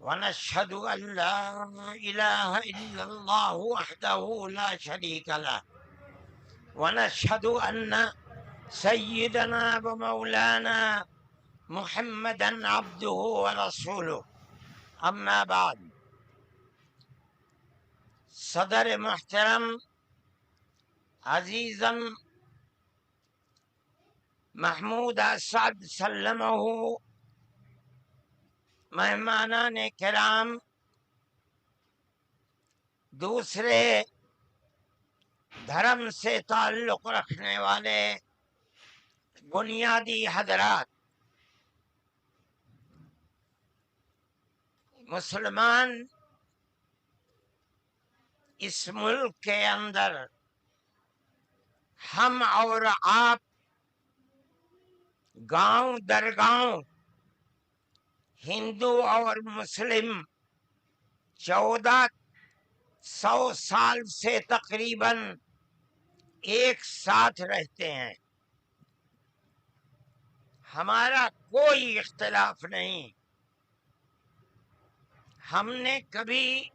ونشهد أن لا إله إلا الله وحده لا شريك له ونشهد أن سيدنا ومولانا محمدا عبده ورسوله. أما بعد، صدر محترم عزیزم محمود اسعد سلمہ، مہمانان کرام، دوسرے دھرم سے تعلق رکھنے والے بنیادی حضرات، مسلمان اس ملک کے اندر ہم اور آپ گاؤں در گاؤں ہندو اور مسلم 1400 سال سے تقریباً ایک ساتھ رہتے ہیں. ہمارا کوئی اختلاف نہیں. ہم نے کبھی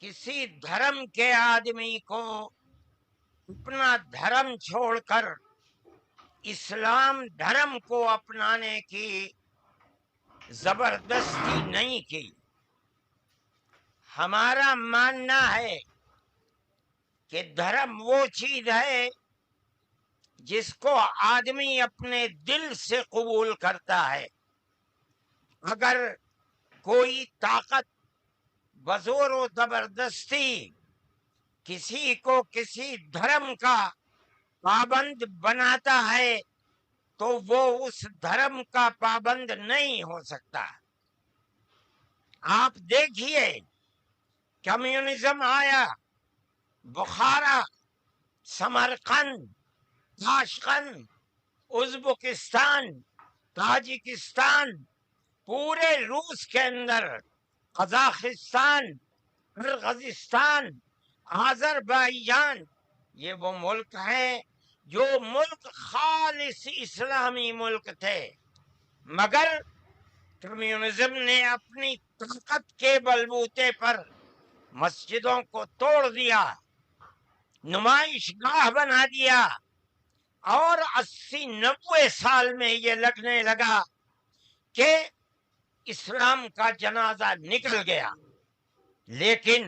کسی دھرم کے آدمی کو اپنا دھرم چھوڑ کر اسلام دھرم کو اپنانے کی زبردستی نہیں کی. ہمارا ماننا ہے کہ دھرم وہ چیز ہے جس کو آدمی اپنے دل سے قبول کرتا ہے. اگر کوئی طاقت بزور و زبردستی کسی کو کسی دھرم کا پابند بناتا ہے تو وہ اس دھرم کا پابند نہیں ہو سکتا. آپ دیکھیے، کمیونزم آیا، بخارا، سمرقند، تاشقند، ازبکستان، تاجکستان، پورے روس کے اندر، قزاقستان، قرغیزستان، آذربائیجان، یہ وہ ملک ہیں جو ملک خالص اسلامی ملک تھے، مگر کمیونزم نے اپنی طاقت کے بلبوتے پر مسجدوں کو توڑ دیا، نمائش گاہ بنا دیا، اور 80-90 سال میں یہ لگنے لگا کہ اسلام کا جنازہ نکل گیا. لیکن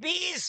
20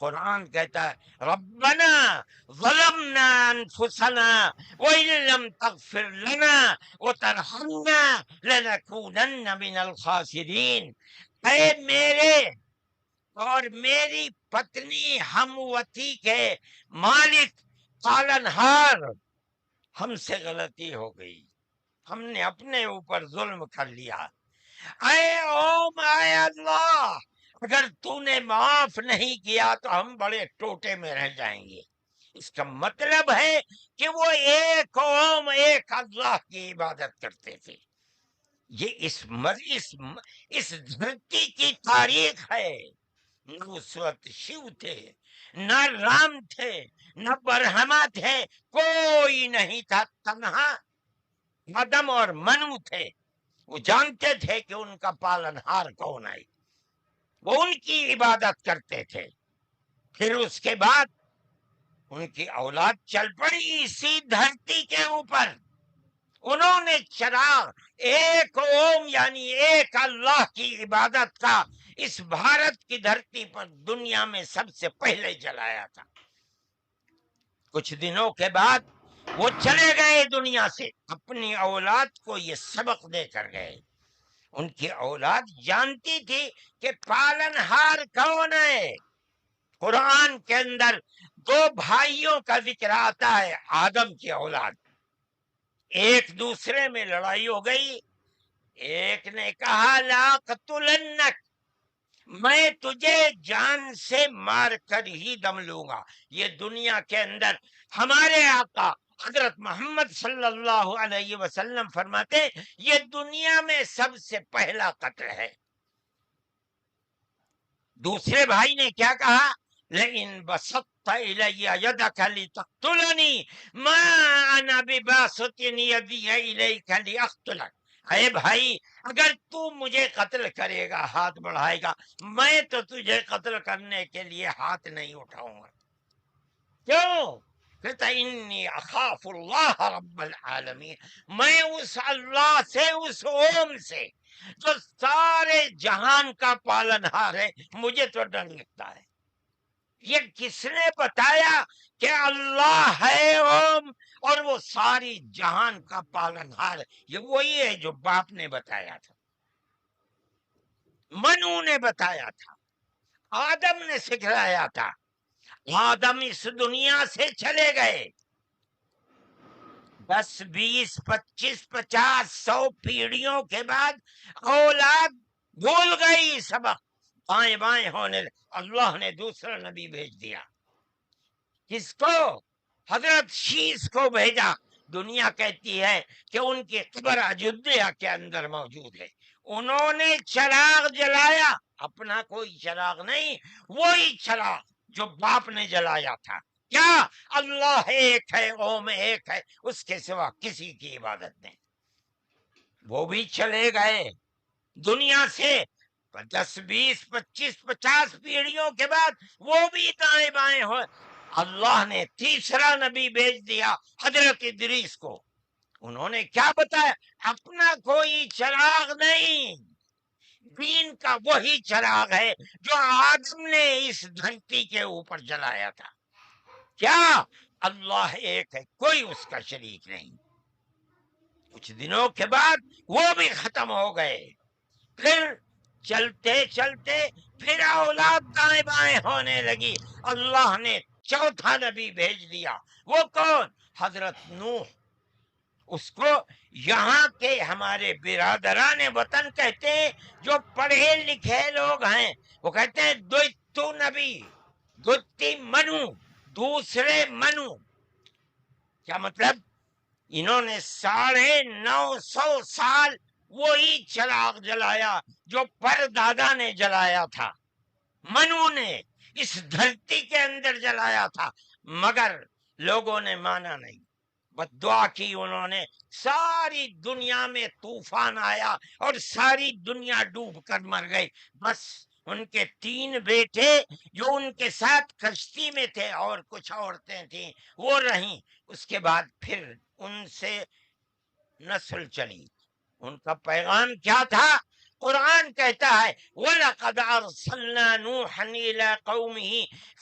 قرآن کہتا ہے ربنا ظلمنا انفسنا وإن لم تغفر لنا وترحمنا لنكونن من الخاسرین، اے میرے اور میری پتنی ہموتی کے مالک پالنہار، ہم سے غلطی ہو گئی، ہم نے اپنے اوپر ظلم کر لیا، اے اوم اے اللہ، اگر تو نے معاف نہیں کیا تو ہم بڑے ٹوٹے میں رہ جائیں گے۔ اس کا مطلب ہے کہ وہ ایک قوم ایک اللہ کی عبادت کرتے تھے۔ یہ اس دھرتی کی تاریخ ہے۔ نہ اس وقت شیو تھے، نہ رام تھے، نہ برہما تھے، کوئی نہیں تھا، تنہا آدم اور منو تھے۔ وہ جانتے تھے کہ ان کا پالنہار کون ہے، وہ ان کی عبادت کرتے تھے۔ پھر اس کے بعد ان کی اولاد چل پڑی اسی دھرتی کے اوپر، انہوں نے چراغ ایک اوم یعنی ایک اللہ کی عبادت کا اس بھارت کی دھرتی پر دنیا میں سب سے پہلے جلایا تھا۔ کچھ دنوں کے بعد وہ چلے گئے دنیا سے، اپنی اولاد کو یہ سبق دے کر گئے۔ ان کی اولاد جانتی تھی کہ پالنہار کون ہے۔ قرآن کے اندر دو بھائیوں کا ذکر آتا ہے، آدم کی اولاد، ایک دوسرے میں لڑائی ہو گئی، ایک نے کہا لا قتلنک، میں تجھے جان سے مار کر ہی دم لوں گا۔ یہ دنیا کے اندر ہمارے آقا حضرت محمد صلی اللہ علیہ وسلم فرماتے یہ دنیا میں سب سے پہلا قتل ہے۔ دوسرے بھائی نے کیا کہا، لئن بسطت الی یدک لتقتلنی ما انا بباسط یدی الیک لاقتلک، اے بھائی اگر تو مجھے قتل کرے گا، ہاتھ بڑھائے گا، میں تو تجھے قتل کرنے کے لیے ہاتھ نہیں اٹھاؤں گا۔ کیوں؟ کہتا انی اخاف اللہ رب العالمین، میں اس اللہ سے، اس اوم سے جو سارے جہان کا پالنہار ہے، مجھے تو ڈر لگتا ہے۔ یہ کس نے بتایا کہ اللہ ہے اوم اور وہ ساری جہان کا پالنہار ہے؟ یہ وہی ہے جو باپ نے بتایا تھا، منو نے بتایا تھا، آدم نے سکھلایا تھا۔ آدم اس دنیا سے چلے گئے، 10 20 25 50 100 پیڑھیوں کے بعد اولاد بھول گئی سبق، بائیں بائیں ہونے، اللہ نے دوسرا نبی بھیج دیا۔ کس کو؟ حضرت شیس کو بھیجا۔ دنیا کہتی ہے کہ ان کی قبر اجودھیا کے اندر موجود ہے۔ انہوں نے چراغ جلایا، اپنا کوئی چراغ نہیں، وہی چراغ جو باپ نے جلایا تھا۔ کیا؟ اللہ ایک ہے، اوم ایک ہے، اس کے سوا کسی کی عبادت نہیں۔ وہ بھی چلے گئے دنیا سے 10 20 25 50 پیڑھیوں کے بعد، وہ بھی دائیں بائیں ہوئے۔ اللہ نے تیسرا نبی بھیج دیا حضرت ادریس کو۔ انہوں نے کیا بتایا؟ اپنا کوئی چراغ نہیں، دین کا وہی چراغ ہے جو آدم نے اس دھرتی کے اوپر جلایا تھا۔ کیا؟ اللہ ایک ہے، کوئی اس کا شریک نہیں۔ کچھ دنوں کے بعد وہ بھی ختم ہو گئے۔ پھر چلتے چلتے پھر اولاد دائیں بائیں ہونے لگی، اللہ نے چوتھا نبی بھیج دیا۔ وہ کون؟ حضرت نوح۔ اس کو یہاں کے ہمارے برادران وطن کہتے ہیں، جو پڑھے لکھے لوگ ہیں وہ کہتے ہیں دوتو نبی، دوتی منو، دوسرے منو۔ کیا مطلب؟ انہوں نے 950 سال وہی چراغ جلایا جو پر دادا نے جلایا تھا، منو نے اس دھرتی کے اندر جلایا تھا، مگر لوگوں نے مانا نہیں، بس دعا کی انہوں نے، ساری دنیا میں طوفان آیا اور ساری دنیا ڈوب کر مر گئی۔ بس ان کے 3 بیٹے جو ان کے ساتھ کشتی میں تھے اور کچھ عورتیں تھیں وہ رہیں۔ اس کے بعد پھر ان سے نسل چلی۔ ان کا پیغام کیا تھا؟ قرآن کہتا ہے وَلَقَدْ أَرْسَلْنَا نُوحًا إِلَىٰ قَوْمِهِ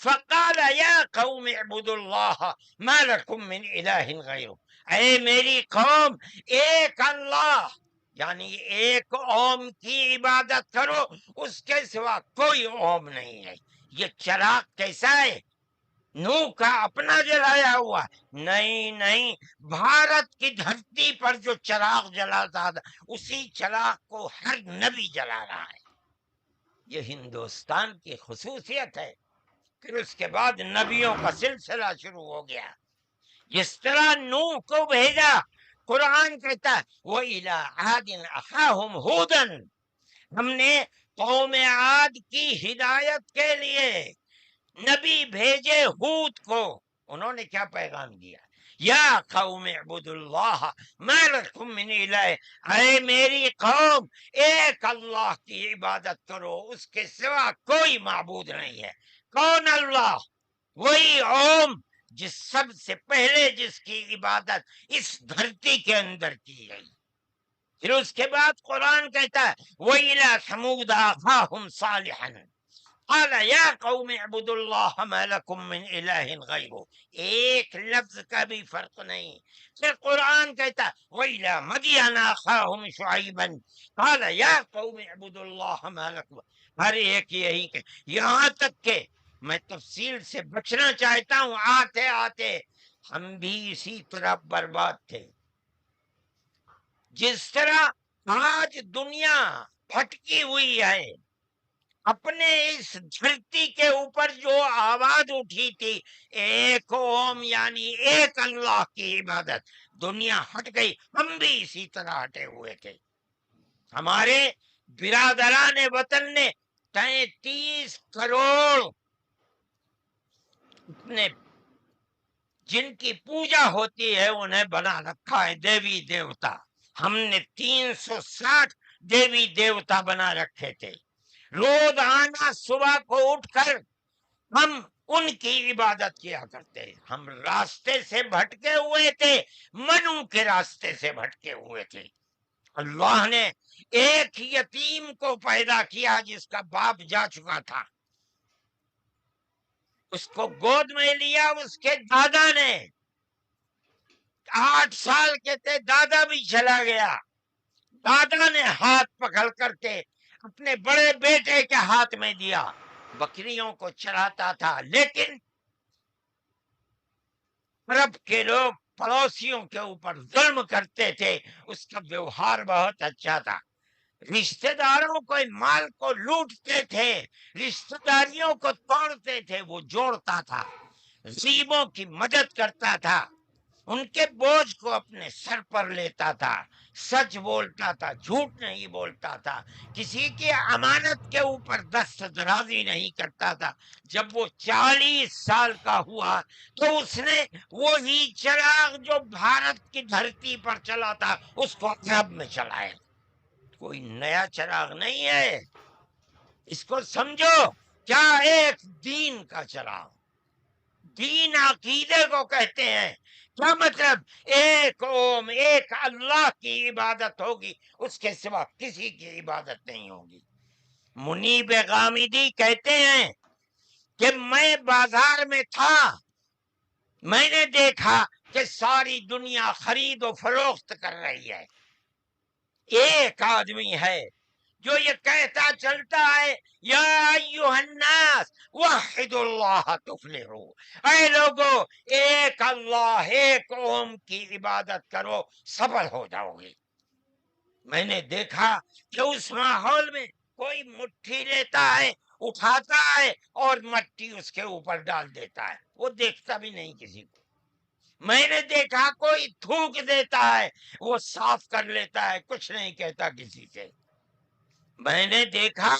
فَقَالَ يَا قَوْمِ اعْبُدُوا اللَّهَ مَا لَكُم مِّنْ إِلَٰهٍ غَيْرُهُ، اے میری قوم ایک اللہ یعنی ایک اوم کی عبادت کرو، اس کے سوا کوئی اوم نہیں ہے۔ یہ چراغ کیسا ہے؟ نوح کا اپنا جلایا ہوا؟ نہیں، بھارت کی دھرتی پر جو چراغ جلاتا تھا اسی چراغ کو ہر نبی جلا رہا ہے۔ یہ ہندوستان کی خصوصیت ہے۔ پھر اس کے بعد نبیوں کا سلسلہ شروع ہو گیا۔ جس طرح نوح کو بھیجا، قرآن کہتا ہے وَإِلَىٰ عَادٍ أَخَاهُمْ هُودًا، ہم نے قوم عاد کی ہدایت کے لیے نبی بھیجے ہود کو۔ انہوں نے کیا پیغام دیا؟ یا قوم اعبدوا اللہ ما لکم من الہ، اے میری قوم ایک اللہ کی عبادت کرو، اس کے سوا کوئی معبود نہیں ہے۔ کون اللہ؟ وہی اوم جس سب سے پہلے جس کی عبادت اس دھرتی کے اندر کی گئی۔ پھر اس کے بعد قرآن کہتا ہے وَإِلَىٰ ثَمُودَ أَخَاهُمْ صَالِحًا قال یا قوم اعبدوا اللہ ما لکم من الہ غیرہ، ایک لفظ کا بھی فرق نہیں۔ پھر قرآن کہتا وَإِلَىٰ مَدْيَنَ أَخَاهُمْ شُعَيْبًا قال یا قوم اعبدوا اللہ ما لکم، ہر ایک یہی کہ یہاں تک کہ میں تفصیل سے بچنا چاہتا ہوں، آتے آتے ہم بھی اسی طرح برباد تھے۔ جس طرح آج دنیا بھٹکی ہوئی ہے، اپنے اس دھرتی کے اوپر جو آواز اٹھی تھی ایک اوم یعنی ایک اللہ کی عبادت، دنیا ہٹ گئی، ہم بھی اسی طرح ہٹے ہوئے تھے۔ ہمارے برادران وطن نے 33 کروڑ اپنے جن کی پوجا ہوتی ہے انہیں بنا رکھا ہے دیوی دیوتا۔ ہم نے 360 دیوی دیوتا بنا رکھے تھے۔ روز آنا صبح کو اٹھ کر ہم ان کی عبادت کیا کرتے۔ ہم راستے سے بھٹکے ہوئے تھے، منو کے راستے سے بھٹکے ہوئے تھے۔ اللہ نے ایک یتیم کو پیدا کیا جس کا باپ جا چکا تھا، اس کو گود میں لیا اس کے دادا نے، 8 سال کے تھے، دادا بھی چلا گیا۔ دادا نے ہاتھ پکڑ کر کے اپنے بڑے بیٹے کے ہاتھ میں دیا، بکریوں کو چراتا تھا، لیکن عرب کے لوگ پڑوسیوں کے اوپر ظلم کرتے تھے، اس کا ویوہار بہت اچھا تھا، رشتہ داروں کو مال کو لوٹتے تھے، رشتہ داریوں کو توڑتے تھے، وہ جوڑتا تھا، غریبوں کی مدد کرتا تھا، ان کے بوجھ کو اپنے سر پر لیتا تھا، سچ بولتا تھا، جھوٹ نہیں بولتا تھا، کسی کی امانت کے اوپر دست درازی نہیں کرتا تھا۔ جب وہ 40 سال کا ہوا تو اس نے وہی چراغ جو بھارت کی دھرتی پر چلا تھا اس کو عرب میں چلایا۔ کوئی نیا چراغ نہیں ہے، اس کو سمجھو، کیا ایک دین کا چراغ، دین عقیدے کو کہتے ہیں۔ کیا مطلب؟ ایک اوم ایک اللہ کی عبادت ہوگی، اس کے سوا کسی کی عبادت نہیں ہوگی۔ منیب غامدی کہتے ہیں کہ میں بازار میں تھا، میں نے دیکھا کہ ساری دنیا خرید و فروخت کر رہی ہے، ایک آدمی ہے جو یہ کہتا چلتا ہے یا ایھا الناس وحدوا اللہ تفلحوا، اے لوگو ایک اللہ ایک اوم کی عبادت کرو سفل ہو جاؤ گے۔ میں نے دیکھا کہ اس ماحول میں کوئی مٹھی لیتا ہے، اٹھاتا ہے اور مٹی اس کے اوپر ڈال دیتا ہے، وہ دیکھتا بھی نہیں کسی کو۔ میں نے دیکھا کوئی تھوک دیتا ہے، وہ صاف کر لیتا ہے، کچھ نہیں کہتا کسی سے۔ میں نے دیکھا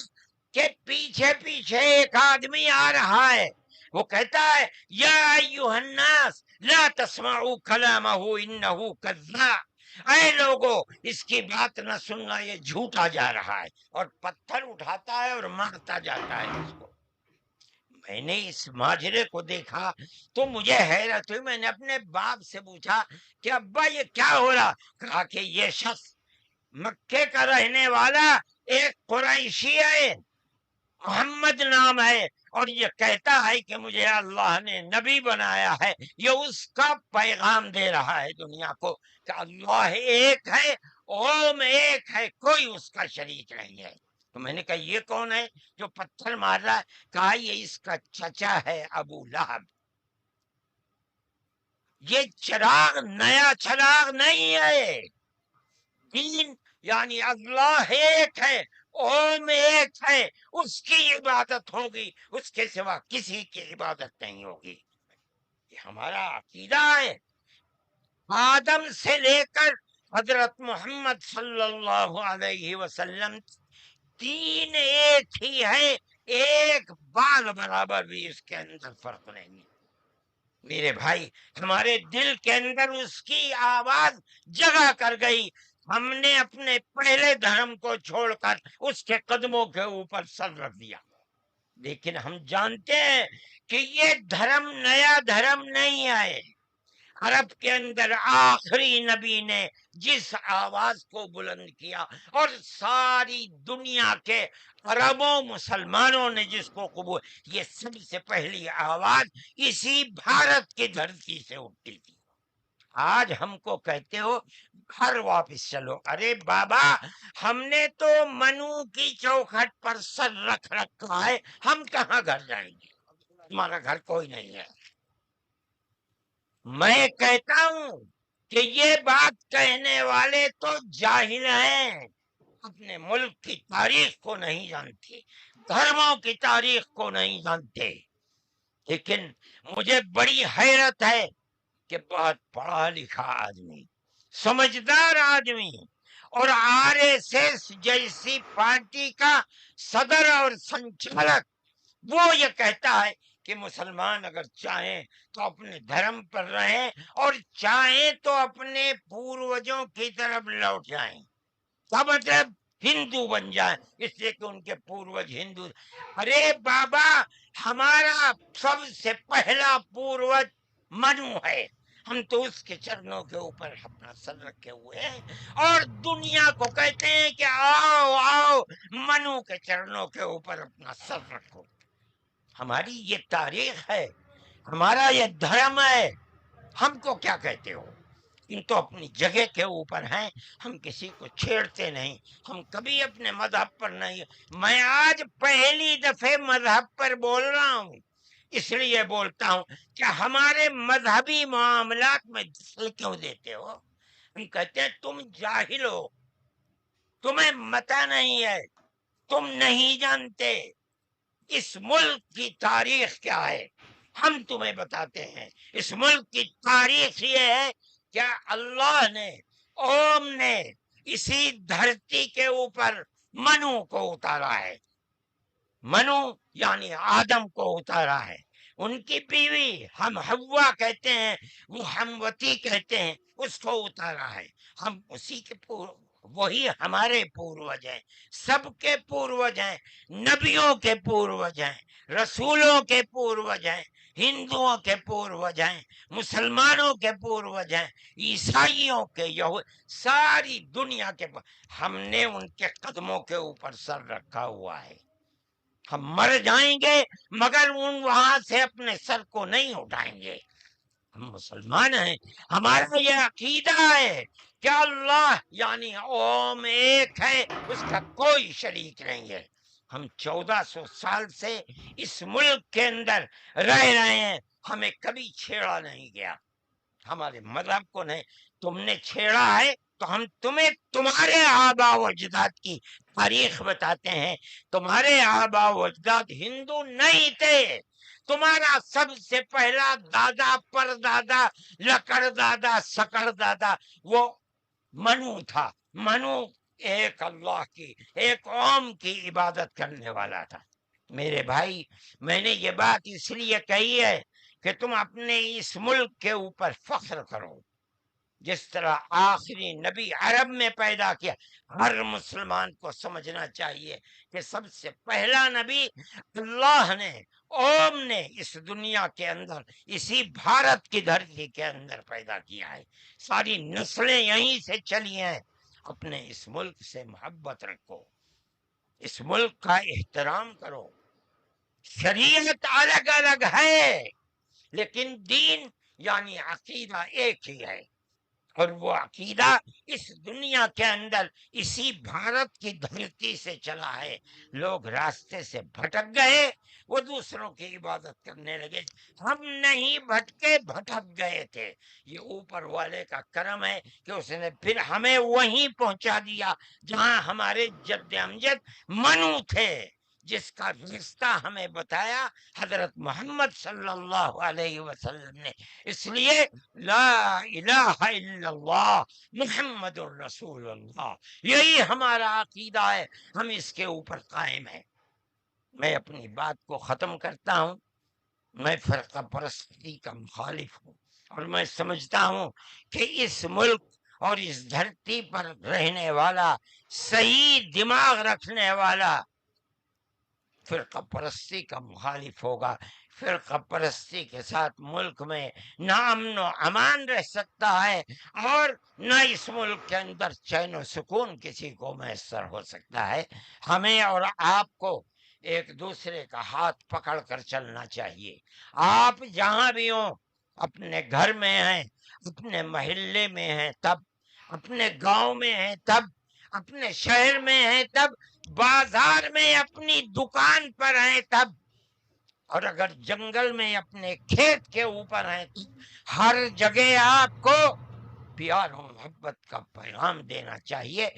کہ پیچھے پیچھے ایک آدمی آ رہا ہے، وہ کہتا ہے یا ایھا الناس لا تسمعوا کلامہ انہ کذاب، اے لوگو اس کی بات نہ سننا، یہ جھوٹا جا رہا ہے، اور پتھر اٹھاتا ہے اور مارتا جاتا ہے اس کو۔ میں نے اس ماجرے کو دیکھا تو مجھے حیرت ہوئی، میں نے اپنے باپ سے پوچھا کہ ابا یہ کیا ہو رہا؟ کہا کہ یہ شخص مکے کا رہنے والا ایک قریشی ہے، محمد نام ہے، اور یہ کہتا ہے کہ مجھے اللہ نے نبی بنایا ہے، یہ اس کا پیغام دے رہا ہے دنیا کو کہ اللہ ایک ہے، اوم ایک ہے، کوئی اس کا شریک نہیں ہے۔ تو میں نے کہا یہ کون ہے جو پتھر مار رہا ہے؟ کہا یہ اس کا چچا ہے ابو لہب۔ یہ چراغ نیا چراغ نہیں ہے، دین یعنی اللہ ایک ہے، اوم ایک ہے، اس کی عبادت ہوگی، اس کے سوا کسی کی عبادت نہیں ہوگی۔ یہ ہمارا عقیدہ ہے۔ آدم سے لے کر حضرت محمد صلی اللہ علیہ وسلم تین ایک ہی ہے، ایک بال برابر بھی اس کے اندر فرق نہیں ہے۔ میرے بھائی، ہمارے دل کے اندر اس کی آواز جگہ کر گئی، ہم نے اپنے پہلے دھرم کو چھوڑ کر اس کے قدموں کے اوپر سر رکھ دیا۔ لیکن ہم جانتے ہیں کہ یہ دھرم نیا دھرم نہیں ہے۔ عرب کے اندر آخری نبی نے جس آواز کو بلند کیا اور ساری دنیا کے عربوں مسلمانوں نے جس کو قبول، یہ سب سے پہلی آواز اسی بھارت کی دھرتی سے اٹھتی تھی۔ آج ہم کو کہتے ہو گھر واپس چلو، ارے بابا ہم نے تو منو کی چوکھٹ پر سر رکھ رکھا ہے، ہم کہاں گھر جائیں گے؟ تمہارا گھر کوئی نہیں ہے۔ میں کہتا ہوں کہ یہ بات کہنے والے تو جاہل ہیں، اپنے ملک کی تاریخ کو نہیں جانتے، دھرموں کی تاریخ کو نہیں جانتے۔ لیکن مجھے بڑی حیرت ہے کہ بہت پڑھا لکھا آدمی، سمجھدار آدمی، اور آر ایس ایس جیسی پارٹی کا صدر اور سنچالک، وہ یہ کہتا ہے کہ مسلمان اگر چاہیں تو اپنے دھرم پر رہیں اور چاہیں تو اپنے پوروجوں کی طرف لوٹ جائیں، کیا مطلب ہندو بن جائیں اس لیے کہ ان کے پوروج ہندو۔ ارے بابا ہمارا سب سے پہلا پوروج منو ہے، ہم تو اس کے چرنوں کے اوپر اپنا سر رکھے ہوئے ہیں اور دنیا کو کہتے ہیں کہ آؤ آؤ منو کے چرنوں کے اوپر اپنا سر رکھو۔ ہماری یہ تاریخ ہے، ہمارا یہ دھرم ہے، ہم کو کیا کہتے ہو؟ ان تو اپنی جگہ کے اوپر ہیں، ہم کسی کو چھیڑتے نہیں، ہم کبھی اپنے مذہب پر نہیں۔ میں آج پہلی دفعہ مذہب پر بول رہا ہوں، اس لیے بولتا ہوں کہ ہمارے مذہبی معاملات میں دخل کیوں دیتے ہو؟ ہم کہتے ہیں تم جاہل ہو، تمہیں متا نہیں ہے، تم نہیں جانتے اس ملک کی تاریخ کیا ہے۔ ہم تمہیں بتاتے ہیں اس ملک کی تاریخ یہ ہے کہ اللہ نے، اوم نے اسی دھرتی کے اوپر منو کو اتارا ہے، منو یعنی آدم کو اتارا ہے، ان کی بیوی ہم حوا کہتے ہیں، وہ ہموتی کہتے ہیں، اس کو اتارا ہے۔ ہم اسی کے وہی ہمارے پوروج ہیں، سب کے پوروج ہیں، نبیوں کے پوروج ہیں، رسولوں کے پوروج ہیں، ہندوؤں کے پوروج ہیں، مسلمانوں کے پوروج ہیں، عیسائیوں کے، ساری دنیا کے ہم نے ان کے قدموں کے اوپر سر رکھا ہوا ہے۔ ہم مر جائیں گے مگر وہاں سے اپنے سر کو نہیں اٹھائیں گے۔ ہم مسلمان ہیں، ہمارا یہ عقیدہ ہے کہ اللہ یعنی اوم ایک ہے، اس کا کوئی شریک نہیں ہے۔ ہم 1400 سال سے اس ملک کے اندر رہ رہے ہیں، ہمیں کبھی چھیڑا نہیں گیا، ہمارے مذہب کو نہیں۔ تم نے چھیڑا ہے تو ہم تمہیں تمہارے آبا و اجداد کی تاریخ بتاتے ہیں۔ تمہارے آبا و اجداد ہندو نہیں تھے، تمہارا سب سے پہلا دادا پر دادا لکڑ دادا سکڑ دادا وہ منو تھا۔ منو ایک اللہ کی، ایک اوم کی عبادت کرنے والا تھا۔ میرے بھائی میں نے یہ بات اس لیے کہی ہے کہ تم اپنے اس ملک کے اوپر فخر کرو، جس طرح آخری نبی عرب میں پیدا کیا۔ ہر مسلمان کو سمجھنا چاہیے کہ سب سے پہلا نبی اللہ نے، اوم نے اس دنیا کے اندر اسی بھارت کی دھرتی کے اندر پیدا کیا ہے، ساری نسلیں یہیں سے چلی ہیں۔ اپنے اس ملک سے محبت رکھو، اس ملک کا احترام کرو۔ شریعت الگ الگ ہے لیکن دین یعنی عقیدہ ایک ہی ہے، اور وہ عقیدہ اس دنیا کے اندر اسی بھارت کی دھرتی سے چلا ہے۔ لوگ راستے سے بھٹک گئے، وہ دوسروں کی عبادت کرنے لگے، ہم نہیں بھٹکے، بھٹک گئے تھے۔ یہ اوپر والے کا کرم ہے کہ اس نے پھر ہمیں وہیں پہنچا دیا جہاں ہمارے جد امجد منو تھے، جس کا رستہ ہمیں بتایا حضرت محمد صلی اللہ علیہ وسلم نے۔ اس لیے لا الہ الا اللہ محمد الرسول اللہ، یہی ہمارا عقیدہ ہے، ہم اس کے اوپر قائم ہیں۔ میں اپنی بات کو ختم کرتا ہوں۔ میں فرقہ پرستی کا مخالف ہوں، اور میں سمجھتا ہوں کہ اس ملک اور اس دھرتی پر رہنے والا، صحیح دماغ رکھنے والا فرقہ پرستی کا مخالف ہوگا۔ فرقہ پرستی کے ساتھ ملک میں نہ امن و امان رہ سکتا ہے، اور نہ اس ملک کے اندر چین و سکون کسی کو میسر ہو سکتا ہے۔ ہمیں اور آپ کو ایک دوسرے کا ہاتھ پکڑ کر چلنا چاہیے۔ آپ جہاں بھی ہوں، اپنے گھر میں ہیں، اپنے محلے میں ہیں تب، اپنے گاؤں میں ہیں تب، اپنے شہر میں ہیں تب، بازار میں اپنی دکان پر ہیں تب، اور اگر جنگل میں اپنے کھیت کے اوپر ہیں تو ہر جگہ آپ کو پیار و محبت کا پیغام دینا چاہیے،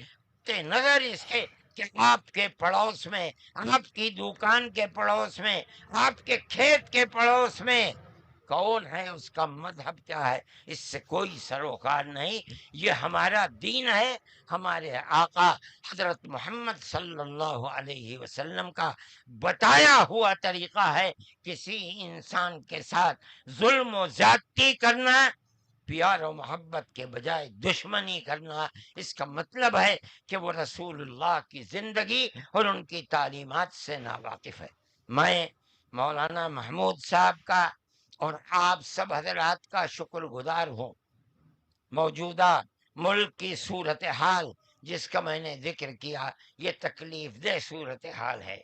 کہ نظر اس کے کہ آپ کے پڑوس میں، آپ کی دکان کے پڑوس میں، آپ کے کھیت کے پڑوس میں کون ہے، اس کا مذہب کیا ہے، اس سے کوئی سروکار نہیں۔ یہ ہمارا دین ہے، ہمارے آقا حضرت محمد صلی اللہ علیہ وسلم کا بتایا ہوا طریقہ ہے۔ کسی انسان کے ساتھ ظلم و زیادتی کرنا، پیار و محبت کے بجائے دشمنی کرنا، اس کا مطلب ہے کہ وہ رسول اللہ کی زندگی اور ان کی تعلیمات سے ناواقف ہے۔ میں مولانا محمود صاحب کا اور آپ سب حضرات کا شکر گزار ہوں۔ موجودہ ملک کی صورتحال جس کا میں نے ذکر کیا، یہ تکلیف دہ صورتحال ہے۔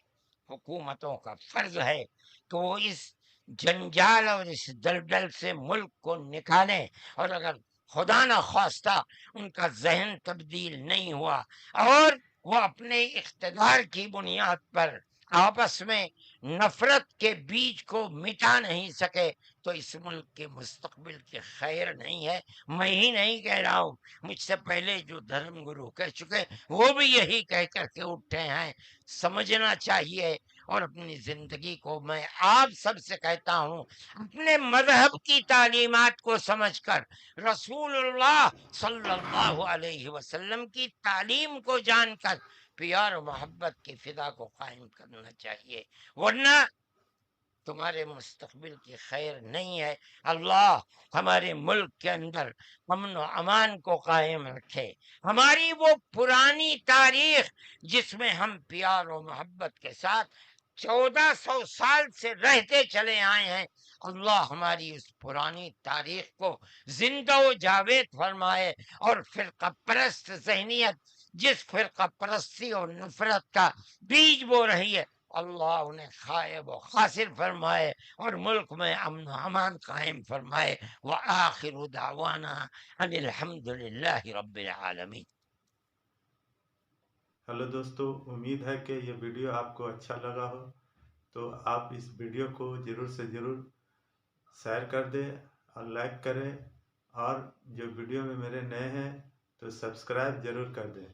حکومتوں کا فرض ہے کہ وہ اس جنجال اور اس دلدل سے ملک کو نکالیں، اور اگر خدا نہ خواستہ ان کا ذہن تبدیل نہیں ہوا اور وہ اپنے اقتدار کی بنیاد پر آپس میں نفرت کے بیج کو مٹا نہیں سکے، تو اس ملک کے مستقبل کی خیر نہیں ہے۔ میں ہی نہیں کہہ رہا ہوں، مجھ سے پہلے جو دھرم گرو کہہ چکے وہ بھی یہی کہہ کر کے اٹھے ہیں۔ سمجھنا چاہیے، اور اپنی زندگی کو میں آپ سب سے کہتا ہوں، اپنے مذہب کی تعلیمات کو سمجھ کر، رسول اللہ صلی اللہ علیہ وسلم کی تعلیم کو جان کر پیار و محبت کی فضا کو قائم کرنا چاہیے، ورنہ تمہارے مستقبل کی خیر نہیں ہے۔ اللہ ہمارے ملک کے اندر امن و امان کو قائم رکھے۔ ہماری وہ پرانی تاریخ جس میں ہم پیار و محبت کے ساتھ 1400 سال سے رہتے چلے آئے ہیں، اللہ ہماری اس پرانی تاریخ کو زندہ و جاوید فرمائے، اور فرقہ پرست ذہنیت جس فرقہ پرستی اور نفرت کا بیج بو رہی ہے، اللہ انہیں خائب و خاسر فرمائے، اور ملک میں امن و امان قائم فرمائے۔ وآخر دعوانا ان الحمد للہ رب العالمین۔ ہلو دوستو، امید ہے کہ یہ ویڈیو آپ کو اچھا لگا ہو، تو آپ اس ویڈیو کو ضرور سے ضرور شیئر کر دیں اور لائک کریں، اور جو ویڈیو میں میرے نئے ہیں تو سبسکرائب ضرور کر دیں۔